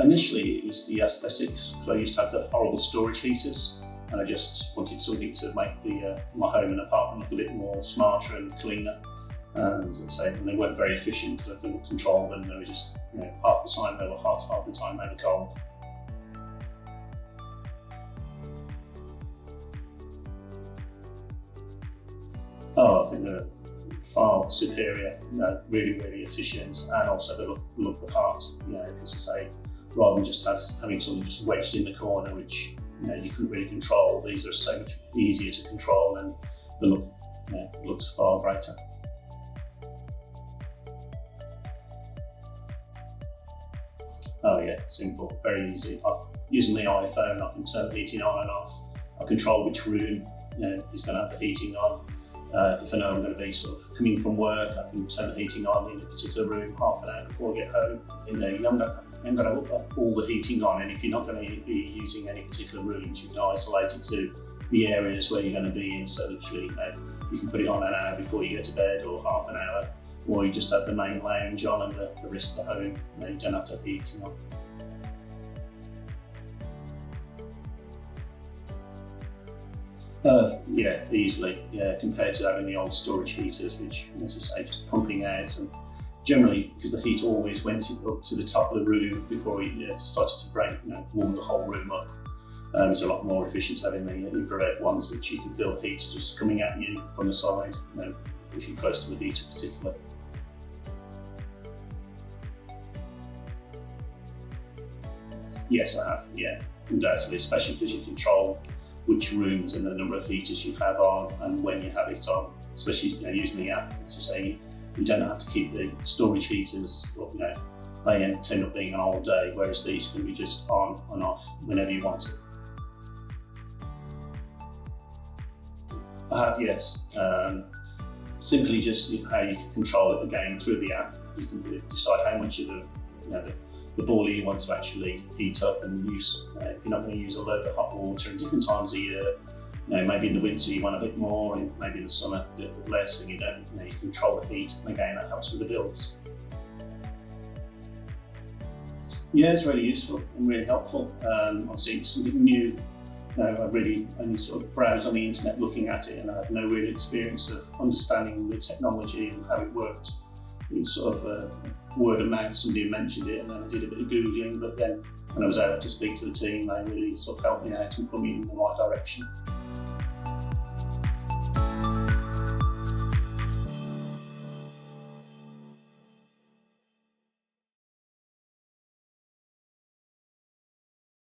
Initially it was the aesthetics, because I used to have the horrible storage heaters, and I just wanted something to make my home and apartment look a bit more smarter and cleaner. And as I say, they weren't very efficient because I couldn't control them. They were just, half the time they were hot, half the time they were cold. Oh, I think they're far superior, really, really efficient, and also they look the part, because I say, rather than just having something just wedged in the corner, which you couldn't really control, these are so much easier to control, and the look looks far greater. Oh yeah, simple, very easy. Using my iPhone, I can turn the heating on and off. I control which room is going to have the heating on. If I know I'm going to be sort of coming from work, I can turn the heating on in a particular room half an hour before I get home. You haven't got to put all the heating on, and if you're not going to be using any particular rooms, you can isolate it to the areas where you're going to be in. So literally, you can put it on an hour before you go to bed, or half an hour, or you just have the main lounge on and the rest of the home. You don't have to have the heating on. Yeah, easily. Yeah, compared to having the old storage heaters, which, as you say, just pumping out, and generally because the heat always went up to the top of the room before it started to warm the whole room up. It's a lot more efficient having the infrared ones, which you can feel the heat just coming at you from the side, if you're close to the heater particularly. Yes, I have. Yeah, undoubtedly, especially because you control which rooms and the number of heaters you have on and when you have it on, especially using the app. As you say, you don't have to keep the storage heaters up, they end up being an all day, whereas these can be just on and off whenever you want it. I have, yes. Simply just how you can control it again through the app. You can decide how much of the boiler you want to actually heat up and use. If you're not going to use a load of hot water at different times of year, maybe in the winter you want a bit more, and maybe in the summer a bit less, and you control the heat, and again that helps with the bills. Yeah, it's really useful and really helpful. Obviously it's something new. I really only sort of browsed on the internet looking at it, and I had no real experience of understanding the technology and how it worked. It was sort of word of mouth, somebody mentioned it, and then I did a bit of Googling, but then when I was able to speak to the team, they really sort of helped me out and put me in the right direction.